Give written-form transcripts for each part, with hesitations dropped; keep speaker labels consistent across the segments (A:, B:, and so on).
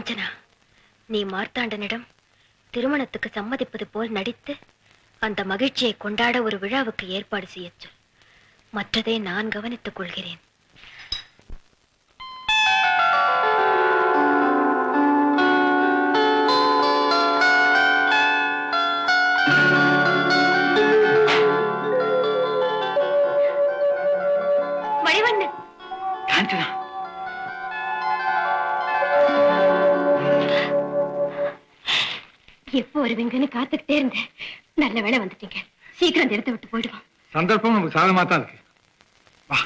A: காஞ்சனா, நீ மார்த்தாண்டனிடம் திருமணத்துக்கு சம்மதிப்பது போல் நடித்து அந்த மகிழ்ச்சியை கொண்டாட ஒரு விழாவுக்கு ஏற்பாடு செய்ய சொல். மற்றதை நான் கவனித்துக் கொள்கிறேன். மணிவண்ணன்,
B: காஞ்சனா,
A: எப்போ வருவீங்கன்னு காத்துக்கிட்டே இருந்தேன். நல்ல வேலை வந்துட்டீங்க. சீக்கிரம் அந்த இடத்தை விட்டு போயிடுவோம்.
B: சந்தர்ப்பம் நமக்கு சாதகமா தான் இருக்கு. வா.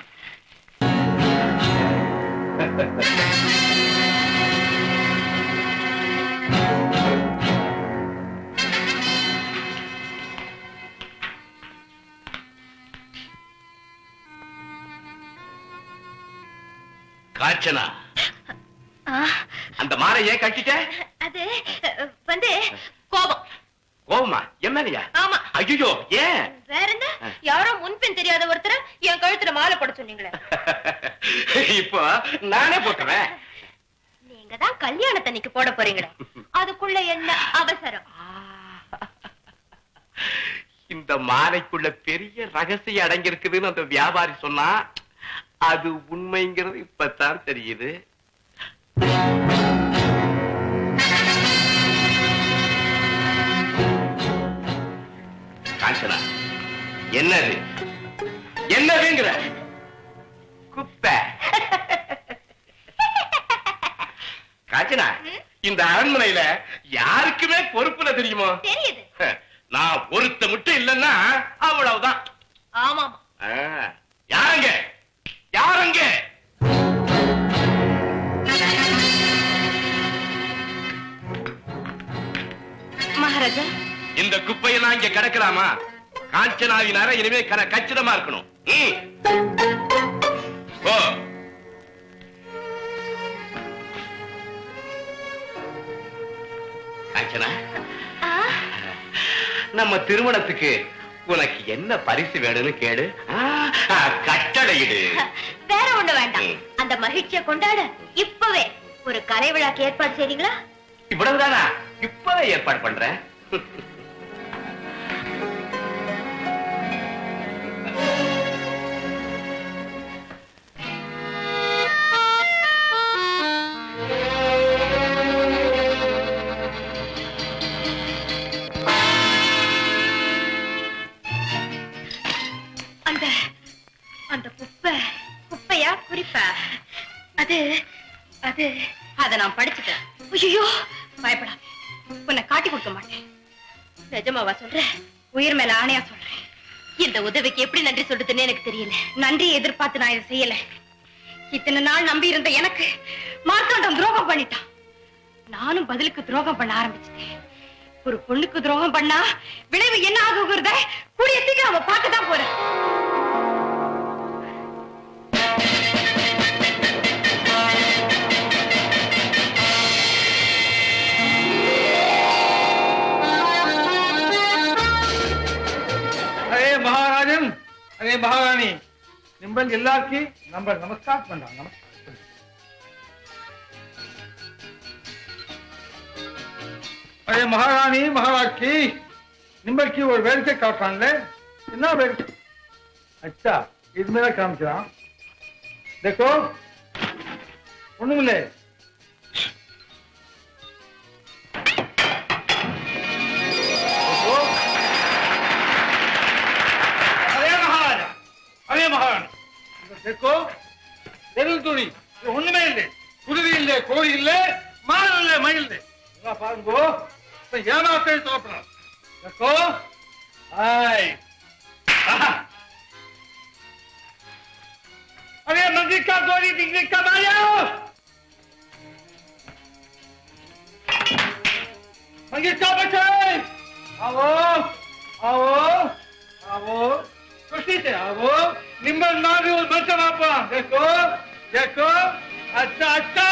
C: காஞ்சனா, அந்த மாலை ஏன் கட்டிட்ட?
A: அது வந்து கோபம்.
C: கோபமா? எம்எல்ஏயா?
A: ஆமா.
C: ஐயோ, ஏன்?
A: வேற என்ன, யாரோ முன்பின் தெரியாத ஒருத்தர் என் கழுத்துல மாலை போட சொன்னீங்களே.
C: இப்போ நானே போட்டுறேன்.
A: நீங்க தான் கல்யாணத்தன்னைக்கு போட போறீங்களே, அதுக்குள்ள என்ன அவசரம்?
C: இந்த மாலைக்குள்ள பெரிய ரகசியம் அடங்கியிருக்குதுன்னு அந்த வியாபாரி சொன்னா, அது உண்மைங்கிறது இப்பதான் தெரியுது. காஞ்சனா, என்னது என்னதுங்கிற? குப்பை. காஞ்சனா, இந்த அரண்மனையில யாருக்குமே பொறுப்புல தெரியுமோ?
A: தெரியுது.
C: நான் ஒருத்த மட்டும் இல்லைன்னா அவ்வளவுதான்.
A: ஆமா.
C: யாருங்க யாருங்க?
A: மகாராஜா,
C: இந்த குப்பையெல்லாம் இங்க கிடக்கலாமா? காஞ்சனாவின் அறை இனிமே கச்சிதமா இருக்கணும். ஓ, காஞ்சனா, நம்ம திருமணத்துக்கு உனக்கு என்ன பரிசு வேணும்னு கேடு. கட்டளையிடு.
A: வேற ஒண்ணு வேண்டாம். அந்த மகிழ்ச்சியை கொண்டாட இப்பவே ஒரு கலை விழாக்கு ஏற்பாடு செய்றீங்களா?
C: இவ்வளவுதானா? இப்பவே ஏற்பாடு பண்றேன்.
A: அந்த குப்பையா குறிப்பா? அது அது அத நான் படிச்சுட்டேன். ஐயோ, பயப்படாத, உன்னை காட்டி கொடுக்க மாட்டேன். நிஜமாவா சொல்றேன்? உயிர் மேல ஆணையா சொல்றேன். இந்த உதவிக்கு எப்படி நன்றி சொல்றதுன்னு எனக்கு தெரியல. நன்றியை எதிர்பார்த்து நான் இதை செய்யல. இத்தனை நாள் நம்பி இருந்த எனக்கு மார்த்தாண்டம் துரோகம் பண்ணிட்டான். நானும் பதிலுக்கு துரோகம் பண்ண ஆரம்பிச்சிட்டேன். ஒரு பொண்ணுக்கு துரோகம் பண்ணா விளைவு என்ன ஆகுகிறத கூடிய சீக்கிரம் அவ பார்க்கதான் போறேன்.
B: महाराजन, अरे महारानी, निम्बल जिला की नंबर नमस्कार पंडा, नमस्कार. अरे महारानी, महाराज की निम्बल की और वेल से काटन ले, इतना वेल. अच्छा, इस मेरा काम चला. देखो, उन्होंने देखो तुड़ी उनमें कुड़ी कोई माल मईल पांगो ஏமாத்தே சாப்பிடலாம். देखो हाय अरे मंगी का गोरी डिग्री कब आया? मंगी का बचे आओ आओ आओ खुशी से आओ. निम्बल मारी और बचन आपा. देखो देखो अच्छा अच्छा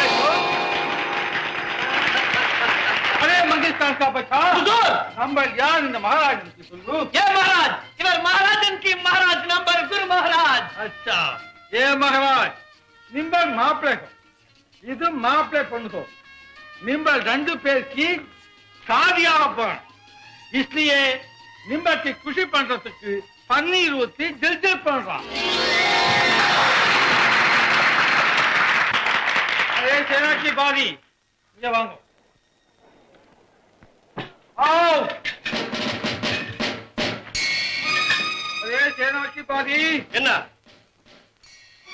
B: देखो. अरे मंगिस्तान का बचा नंबर यार महाराज की सुनू. ये महाराज इधर महाराजन की महाराज नंबर गुरु महाराज. अच्छा ये महाराज निम्बल मापले इधर मापले पड़ो निम्बल रंडू पेर की शादियागपोन इसलिए निम्बल की खुशी पண்றதுக்கு पनीर ஊத்தி दिल பண்றான் अरे सेना की बारी ये वांगो आओ अरे सेना की बारी
C: என்ன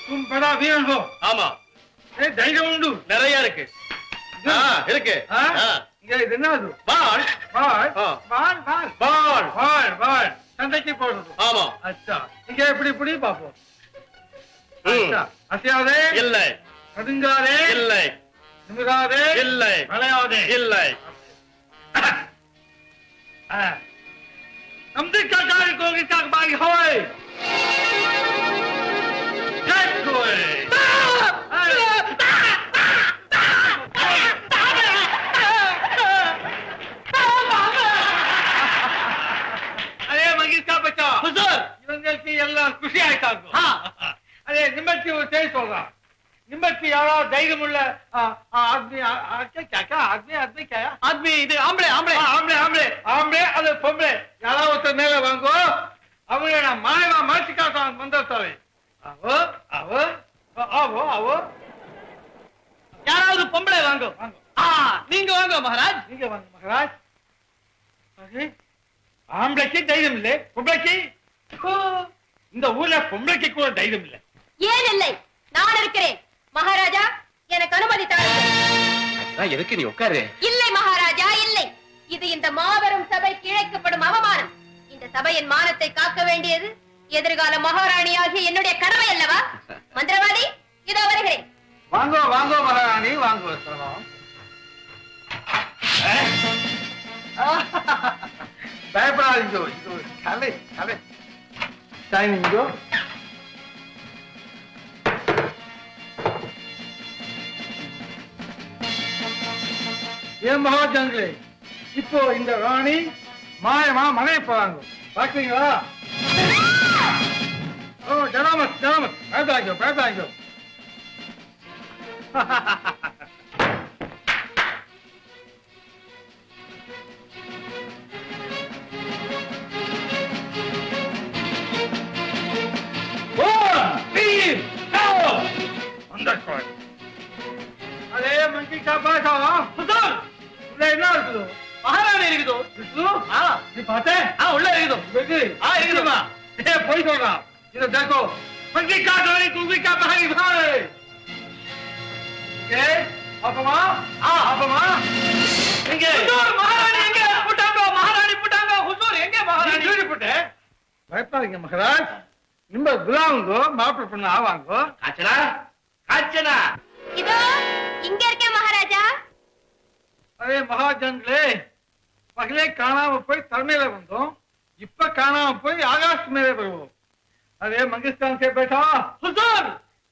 B: तुम बड़ा वीर हो
C: ஆமா
B: தைரியம் உண்டு
C: நிறைய இருக்கு இருக்கு
B: இது என்னது
C: பால்
B: பால் பால் பால்
C: பால்
B: பால் பால் சண்டைக்கு போடுறது
C: ஆமா
B: அச்சா இங்க எப்படி இப்படி பாப்போம் அச்சா அசியாதே
C: இல்லை
B: கடுங்காதே
C: இல்லை
B: நிமிராதே
C: இல்லை
B: விளையாதே
C: இல்லை
B: नमदी का गाड़ी को किसका बागी होए जय कोई अरे मगीज का बच्चा हुजूर इवंगल की अल्लाह खुशी आयता को हां अरे निम्बती वो सही बोल रहा निम्बती यार தைரியம் உள்ள आदमी क्या क्या आदमी आदमी क्या है आदमी இது ஆம்பளை ஆம்பளை ஆம்பளை ஆம்பளை ஆம்பளை அது பொம்பளை யாராவது ஒருத்தர் மேல வாங்கோ அவங்கள நான் மாயமா மாத்தி காட்டுறான் மந்தத்தாவே ஆவோ ஆவோ ஆவோ ஆவோ யாராவது பொம்பளை வாங்கோ வாங்கோ நீங்க வாங்க மகாராஜ் நீங்க வாங்க மகாராஜ் அரே ஆம்பளைக்கு தைரியம் இல்லை பொம்பளைக்கு இந்த ஊர்ல பொம்பளைக்கு கூட தைரியம் இல்லை
A: ஏன் இல்லை நான் இருக்கிறேன் மகாராஜா எனக்கு அனுமதி தாருங்கள்
C: எதுக்கு நீ உட்காரு
A: இல்லை மகாராஜா இல்லை இது இந்த மாபெரும் சபைக்கு இழைக்கப்படும் அவமானம் இந்த சபையின் மானத்தை காக்க வேண்டியது எதிர்கால மகாராணியாகிய என்னுடைய கடமை அல்லவா மந்திரவாதி இதோ வருகிறேன்
B: வாங்கோ வாங்கோ மகாராணி வாங்கோ சலாம் பயப்படாதீங்க இது கலை கலை டைனிங்கோ ஏன் மகாஜங்களே இப்போ இந்த ராணி மாயமா மனைய போறாங்க பாக்குறீங்களா ஓ ஜனாமத் ஜனாமத் பயப்படாங்க अरे मंकी का बैठा हुजूर என்ன இருக்குது மகாராணி இருக்குது நீ பார்த்தே உள்ள இருக்குது இருக்குதுமா போய் சொல்றான் இதை देखो मंकी का गाड़ी तुझी का भाई भाई के அப்பமா அப்பமா எங்க हुजूर மகாராணி எங்க புட்டாங்க हुजूर எங்க மகாராணி ஜூரி புட்டே பயப்படாதீங்க மகாராஜ் நிம்ப குலாவுங்கோ மாப்பிள்ளை பொண்ணு ஆவாங்கோ
C: காச்சனா காச்சனா
A: இதோ இங்க இருக்கேன் மகாராஜா
B: अरे महाजनங்களே पहले காணாம போய் தர்மேல வந்தோம் இப்ப காணாம போய் ஆகாஷ் மேலே வருவோம் अरे मंगिस्तान से बैठा हुजूर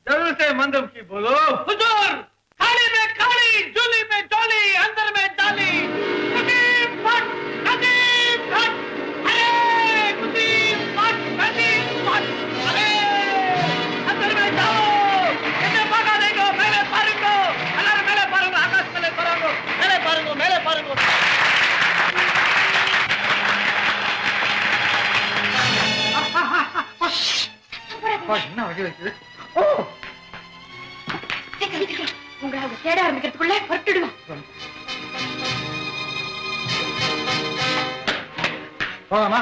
B: जरूर से मंदम की बोलो हुजूर खाली में खाली झोली में झोली अंदर में डाली कदीम फट अरे कदीम फट अरे अंदर में जाओ என்ன பாगा देखो மேலே பாருங்க எல்லாரும் மேலே பாருங்க ஆகாஷ் மேலே பாருங்க மேலே பாருங்க என்ன வகை வைக்குது
A: உங்களை அவங்க தேட ஆரம்பிக்கிறதுக்குள்ள புரட்டிடுவோம்
B: போலாமா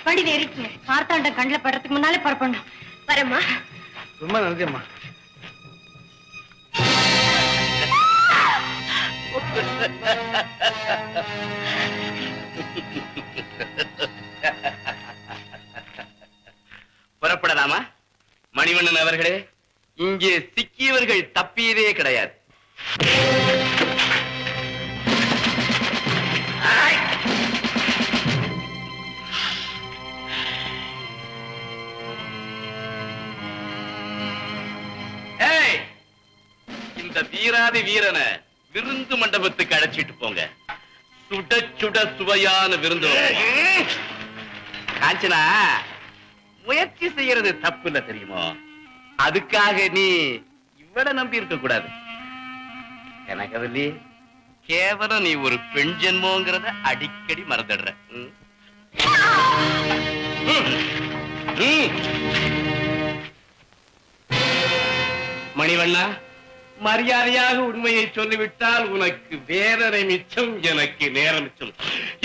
A: வண்டி ஏறிக்குங்க மார்த்தாண்டம் கண்ணில் படுறதுக்கு முன்னாலே பரப்பணும் வரேம்மா
B: ரொம்ப நன்றிம்மா
C: புறப்படலாமா மணிவண்ணன் அவர்களே இங்கே சிக்கியவர்கள் தப்பியதே கிடையாது இந்த வீராதி வீரனை விருந்து மண்டபத்துக்கு அழைச்சிட்டு போங்க சுட சுட சுவையான விருந்து. காஞ்சனா, முயற்சி செய்யறது தப்பு இல்ல தெரியுமோ? அதுக்காக நீ இவ்வளவு நம்பி இருக்க கூடாது. கனகவல்லி, கேவலம் நீ ஒரு பெண் ஜென்மோங்கிறத அடிக்கடி மறந்துடுற. மணிவண்ணா, மரியாதையாக உண்மையை சொல்லிவிட்டால் உனக்கு வேதனை மிச்சம், எனக்கு நேரம் மிச்சம்.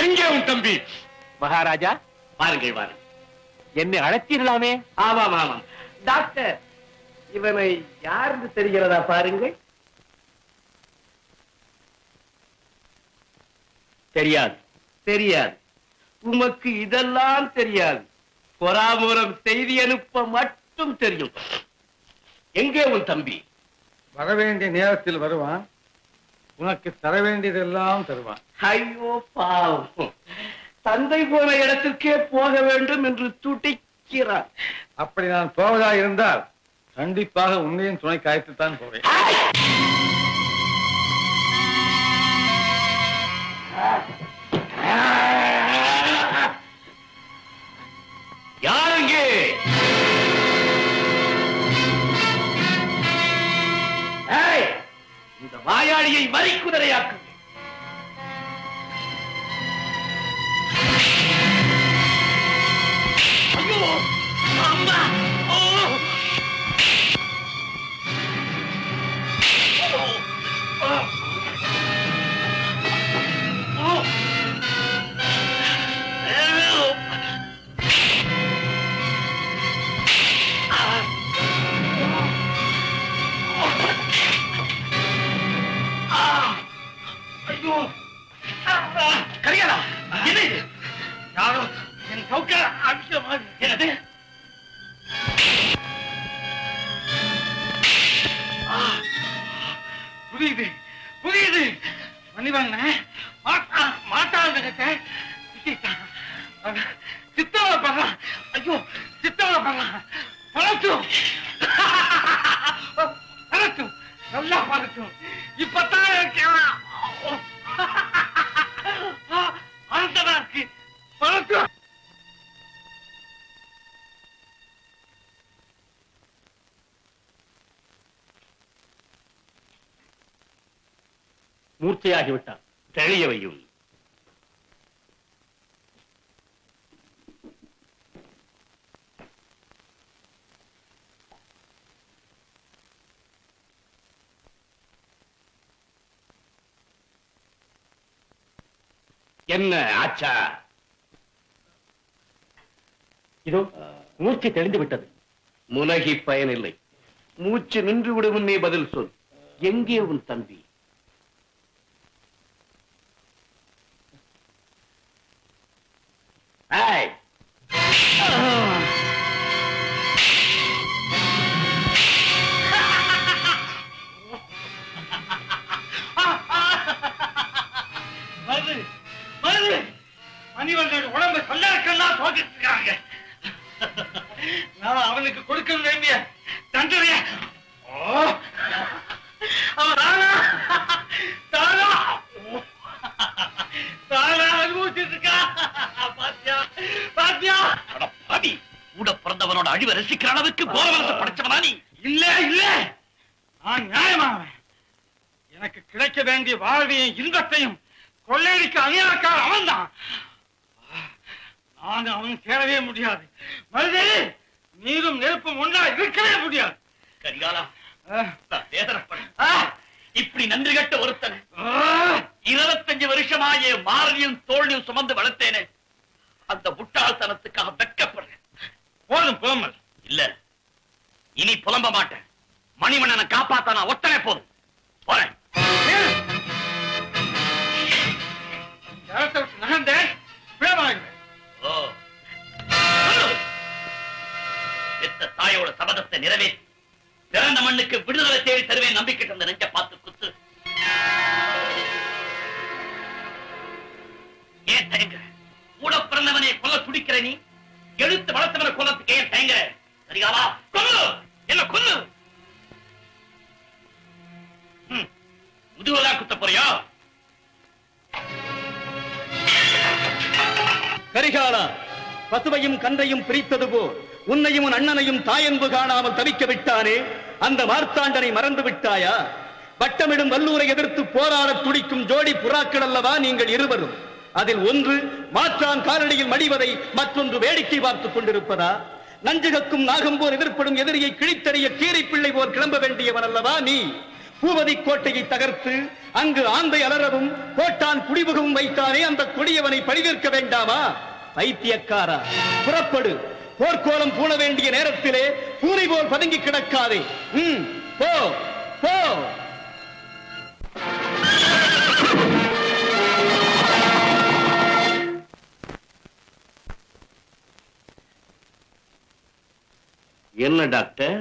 C: எங்கே உன் தம்பி?
D: மகாராஜா,
C: பாருங்கள் வாருங்கள்.
D: என்னை அழைத்தீர்களாமே?
C: ஆமாம் ஆமாம். டாக்டர், இவனை யாருக்கு தெரிகிறதா பாருங்கள். தெரியாது தெரியாது, உமக்கு இதெல்லாம் தெரியாது. பொறாமூரம் செய்தி அனுப்ப மட்டும் தெரியும். எங்கே உன் தம்பி?
B: வரவேண்டிய நேரத்தில் வருவான், உனக்கு தர வேண்டியதெல்லாம் தருவான்.
C: ஐயோ பாவம், தந்தை போன இடத்திற்கே போக வேண்டும் என்று துடிக்கிறான்.
B: அப்படி நான் போவதா இருந்தால் கண்டிப்பாக உன்னையும் துணை காய்த்துத்தான் போவேன்.
C: யாருங்கே? இந்த வாயாடியை மறிக்குதிரையாக்கு. ஐயோ அம்மா! ஓ! கரிகாலா, என்ன இது? யாரோ என் சௌக்க அபிஷேகம். என்னது?
B: புரியுது புரியுது. மணிவண்ண மாட்டாங்க சித்தவரை பண்ணலாம். ஐயோ, சித்தவரை பண்ணலாம். பழட்டும் பழட்டும், நல்லா பழட்டும். இப்பதான் அழுத்தமா இருக்கு. பழட்டும்.
D: மூர்ச்சையாகிவிட்டான்.
C: தெளியவையும். என்ன ஆச்சா?
D: இதோ மூர்ச்சை தெளிந்து விட்டது.
C: முனகி பயனில்லை. மூச்சு நின்று விடும் நீ பதில் சொல். எங்கே உன் தம்பி? ஏய்!
B: மணிவண்ணன் உடம்பு சொல்லாக்கெல்லாம் தோக்கிட்டு இருக்காங்க. நான் அவனுக்கு கொடுக்க வேண்டிய தண்டனைய அவன் அனுபவிச்சுட்டு இருக்கா. பாத்தியா பாத்தியா?
C: கூட பிறந்தவனோட அழிவை ரசிக்கிற அளவுக்கு கோரவலத்தை படைச்சவனா நீ?
B: இல்ல இல்ல, நான் நியாயமானவன். எனக்கு கிடைக்க வேண்டிய வாழ்வையும் இன்பத்தையும் கொள்ளையடிக்க அநியாயக்கார அவன் தான். நான் அவன் சேரவே முடியாது. மருதே, நீரும் நெருப்பும் ஒன்றா இருக்கவே முடியாது.
C: கரிகாலா, இப்படி நன்றி கட்ட ஒருத்தன் 25 வருஷமா என் மாரணியும் தோல்வியும் சுமந்து வளர்த்தேனே, அந்த முட்டாள்தனத்துக்காக வெட்கப்படுறேன்.
B: போதும் புலம்பல்.
C: இல்ல, இனி புலம்ப மாட்டேன். மணிவண்ணனை காப்பாத்த நான் ஒத்தனை போதும். போறேன்.
B: நகர்ந்தேன் பிழமாகிறேன்.
C: பெத்த தாயோட சபதத்தை நிறைவேற்றி பிறந்த மண்ணுக்கு விடுதலை தேடி தருவேன். நம்பிக்கை தந்த நெஞ்ச பார்த்து குத்து. ஏன் தயங்குற? கூட பிறந்தவனை கொல்ல துடிக்கிற நீ, எழுத்து வளர்த்தவனை கொல்லத்துக்கு ஏன் தயங்குற? சரிகாலா, கொல்லு, என்ன கொல்லு. முதுகுலா குத்த போறியா?
E: கரிகாலா, பசுவையும் கன்றையும் பிரித்தது போல் உன்னையும் உன் அண்ணனையும் தாயன்பு காணாமல் தவிக்க விட்டானே, அந்த மார்த்தாண்டனை மறந்து விட்டாயா? வட்டமிடும் வல்லூரை எதிர்த்து போராட துடிக்கும் ஜோடி புறாக்கள் அல்லவா நீங்கள் இருவரும்? அதில் ஒன்று மாற்றான் காலடியில் மடிவதை மற்றொன்று வேடிக்கை பார்த்துக் கொண்டிருப்பதா? நஞ்சுகக்கும் நாகம் போல் எதிர்ப்படும் எதிரியை கிழித்தறிய கீரை பிள்ளை போல் கிளம்ப வேண்டியவன் அல்லவா நீ? பூவதி கோட்டையை தகர்த்து அங்கு ஆந்தை அலறவும் கோட்டான் குடிபுகவும் வைத்தானே, அந்த கொடியவனை பழிதீர்க்க வேண்டாமா? பைத்தியக்காரா, புறப்படு. போர்க்கோலம் பூண வேண்டிய நேரத்திலே பூனை போல் பதுங்கி கிடக்காதே. போ போ.
C: என்ன டாக்டர்,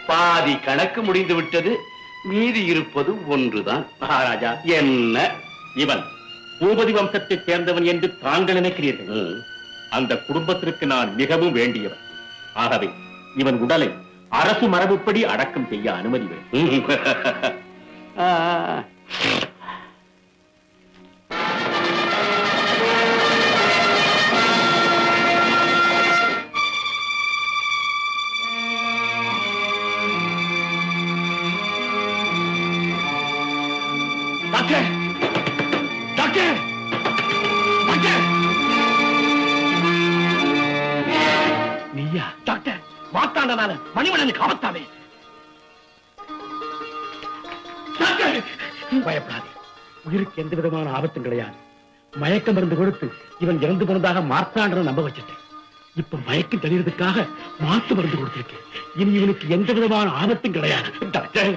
C: பாதி கணக்கு முடிந்து விட்டது, மீதி இருப்பது ஒன்றுதான்.
D: மகாராஜா,
C: என்ன?
D: இவன் பூபதி வம்சத்தைச் சேர்ந்தவன் என்று தாங்கள் நினைக்கிறீர்கள். அந்த குடும்பத்திற்கு நான் மிகவும் வேண்டியவன். ஆகவே இவன் உடலை அரசு மரபுப்படி அடக்கம் செய்ய அனுமதி வேண்டும்.
E: Doctor, doctor, doctor.
D: நீயா?
E: டாக்டர், மாத்தாண்டனால மணிவண்ணனுக்கு ஆபத்தாவே. டாக்டர்,
D: பயப்படாதே, உயிருக்கு எந்த விதமான ஆபத்தும் கிடையாது. மயக்க மருந்து கொடுத்து இவன் இறந்து போனதாக மார்த்தாண்டனை நம்ப வச்சிட்டேன். இப்ப மயக்கம் தெளிவதற்காக மாத்து மருந்து கொடுத்திருக்கேன். இனி இவனுக்கு எந்த விதமான ஆபத்தும் கிடையாது. டாக்டர்,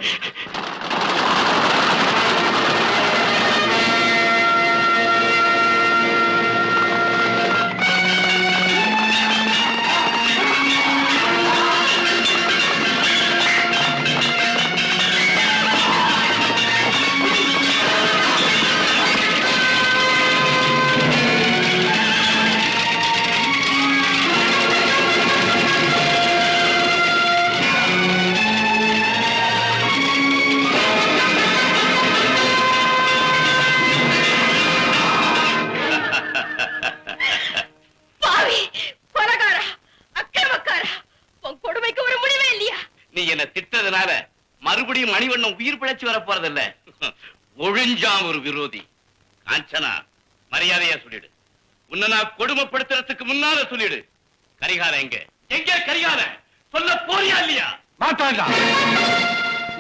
C: மறுபடியும் மணிவண்ணன் உயிர் பிழைச்சு வர போறதில்ல. ஒழிஞ்சான் ஒரு விரோதி. காஞ்சனா, மரியாதையா சொல்லிடு. உன்னை நான் கொடுமைப்படுத்துறதுக்கு முன்னால சொல்லிடு. கரிகால எங்க? எங்க கரிகால? சொல்ல போறியா இல்லையா?
B: மாட்டாண்டா,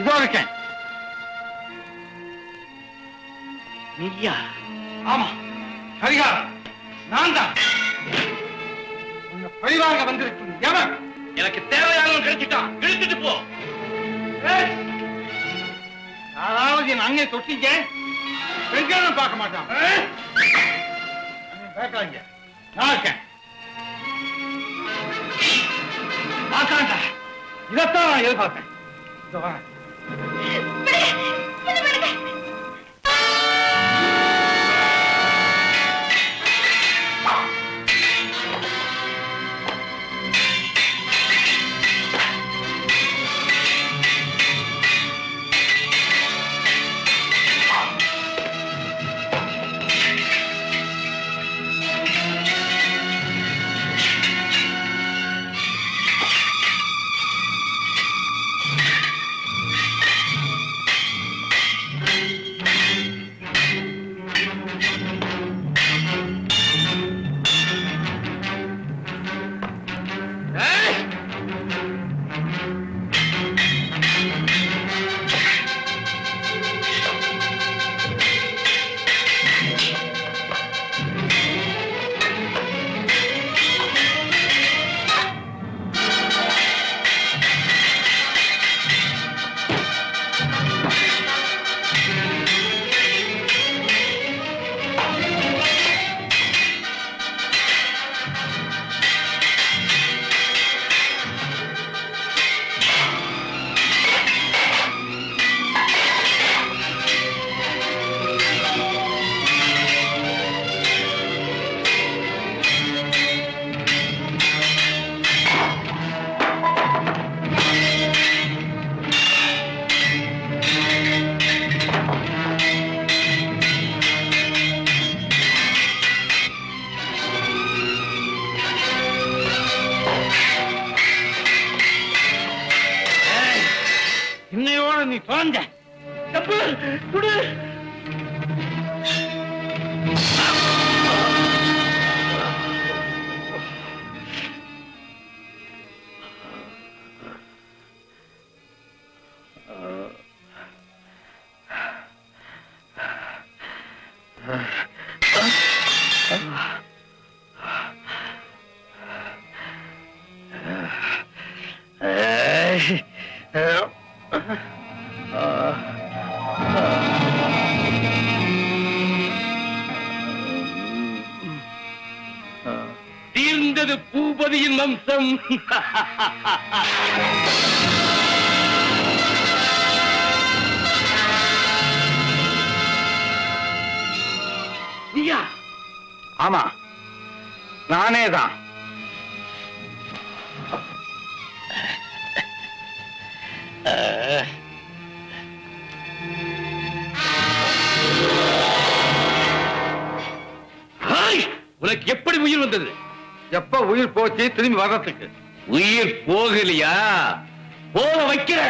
B: இதோ இருக்கேன்.
C: நீயா?
B: ஆமா, கரிகாலன் நான் தான். உன்னை பழிவாங்க வந்திருக்கும் எவன்?
C: எனக்கு தேவையானவன் கிடைச்சிட்டான், இழுத்துட்டு போ.
B: யாராவது என் அங்கே தொட்டிங்க பெண்களும் பார்க்க மாட்டான். பேசாங்க, நான் இருக்கேன். மாட்டாண்டா, இதைத்தான் நான் எதிர்பார்த்தேன். இதோ வரேன். இன்னையோட நீ தொலைஞ்ச. தப்பு குடு.
C: தீர்ந்தது பூபதியின் வம்சம்.
B: நீயா? ஆமா, நானேதான்.
C: உனக்கு எப்படி உயிர் வந்தது?
B: எப்ப உயிர் போச்சு திரும்பி வர்றதுக்கு?
C: உயிர் போகலையா? போக வைக்கிற.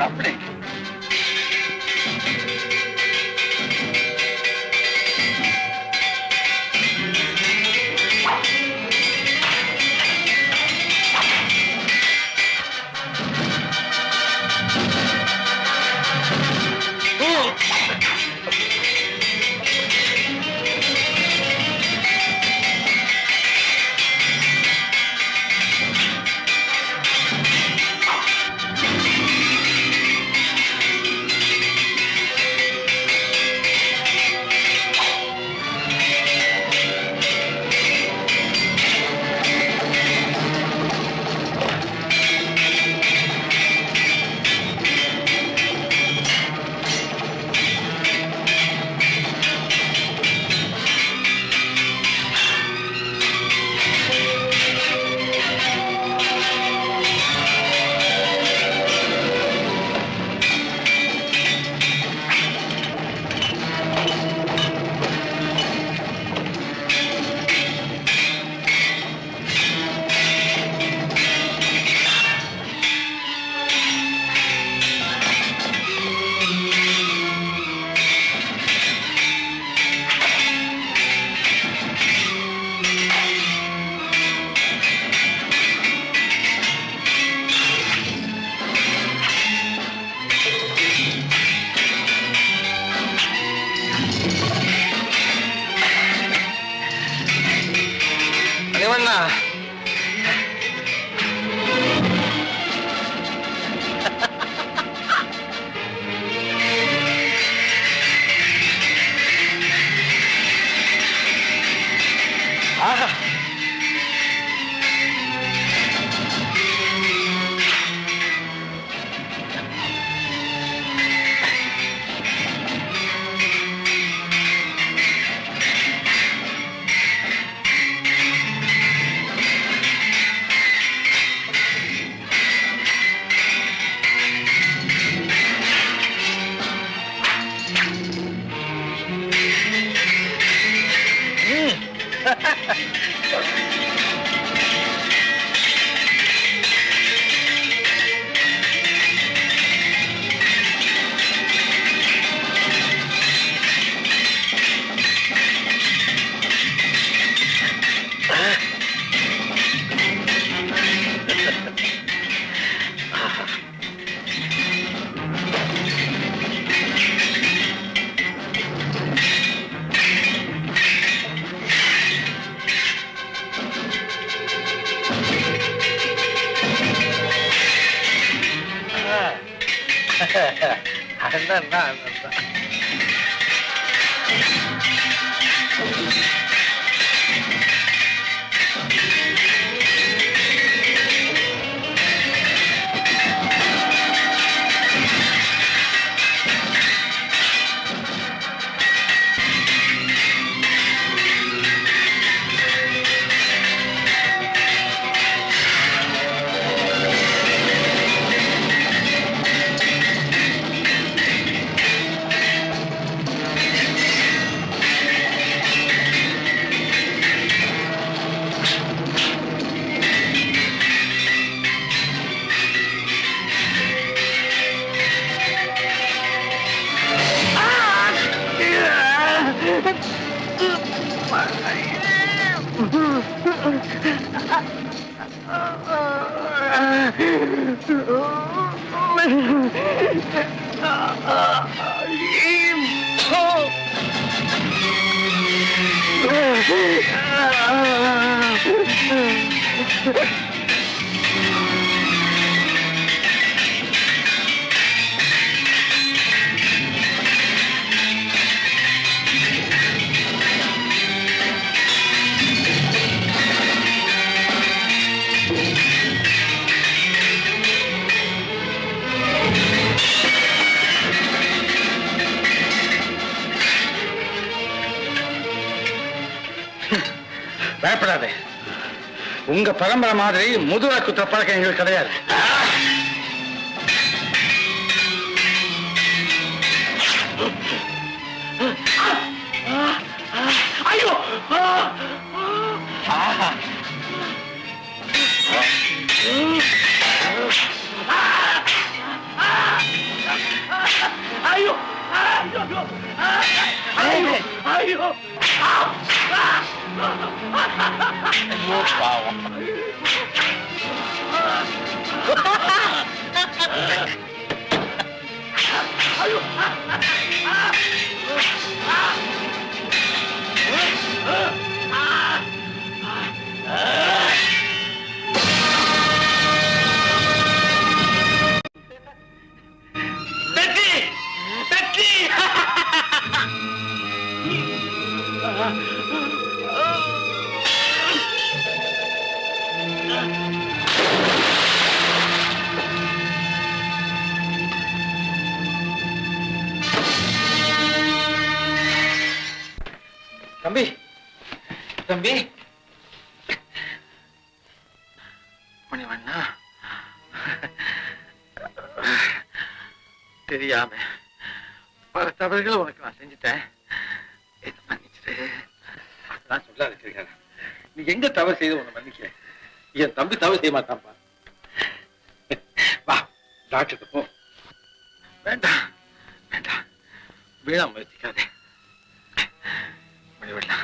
B: அப்படி அதுதான் பயப்படாதே. உங்க பரம்பரை மாதிரி முதுகுல குத்துற பழக்கம் எங்களுக்கு கிடையாது. ஐயோ! ஐயோ! ஐயோ! ஐயோ! பாவம். வெற்றி! வெற்றி! தம்பி, தம்பி, மணிவண்ணா, தெரியாம பல தவறுகள் உனக்கு நான் செஞ்சுட்டேன். என்ன மன்னிச்சிரு. நான் சொல்ல இருக்கிறேன். நீ எங்க தவறு செய்து உன்னை மன்னிக்க? என் தம்பி தவறு செய்ய மாட்டான்ப்பா. வா, டாக்டர் போ. வேண்டாம் வேண்டாம், வீணா முயற்சிக்காதே. மணிவண்ணா,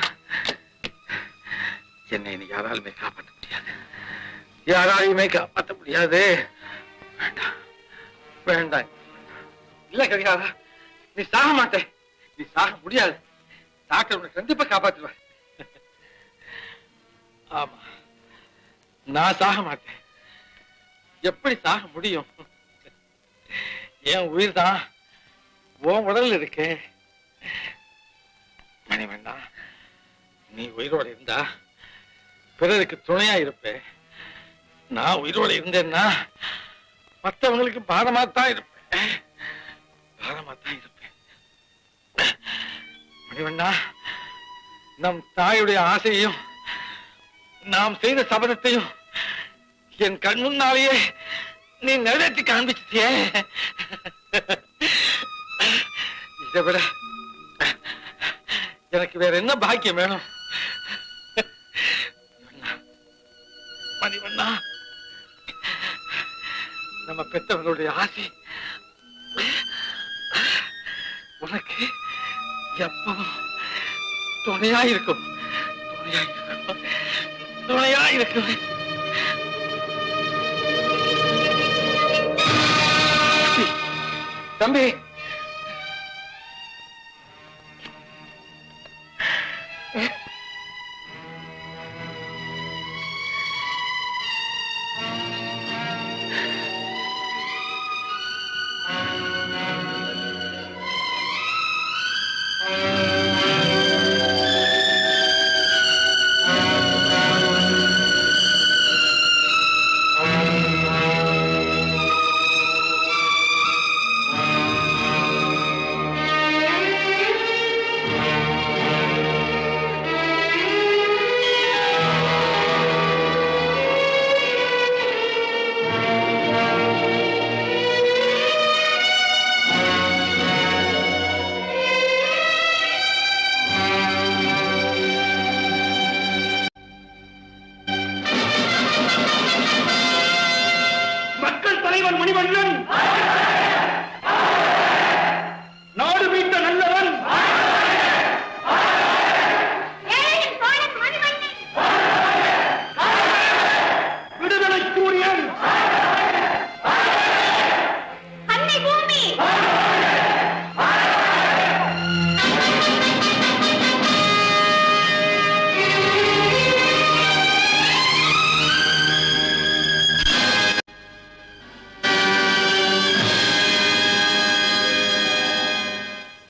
B: என்னை நீ யாராலுமே காப்பாற்ற முடியாது. யாராலையுமே காப்பாற்ற முடியாது. வேண்டாம் வேண்டாம். இல்ல கரிகாலா, நீ சாக மாட்டே. நீ சாக முடியாது. டாக்டர் உன்னை கண்டிப்பா காப்பாற்றுவார். ஆமா, நான் சாக மாட்டேன். எப்படி சாக முடியும்? என் உயிர் தான் உன் உடல் இருக்கு. மணிவண்ணா, நீ உயிரோட இருந்தா பிறருக்கு துணையா இருப்ப. நான் உயிரோட இருந்தேன்னா மற்றவங்களுக்கு பாரமாத்தான் இருப்பேன். பாரமாத்தான் இருப்பேன். மணிவண்ணா, நம் தாயுடைய ஆசையையும் நாம் செய்த சபதத்தையும் என் கண் முன்னாலேயே நீ நிறைவேற்றி காண்பிச்சிட்டியே. இதை விட எனக்கு வேற என்ன பாக்கியம் வேணும்? மணிவண்ணா, நம்ம பெற்றவர்களுடைய ஆசை உனக்கு எப்பவும் துணையா இருக்கும். துணையா இருக்கும். துணையா இருக்கும். தம்பி, மணிவண்ணன் நாடு மீட்ட நல்லவன்.
A: பூமி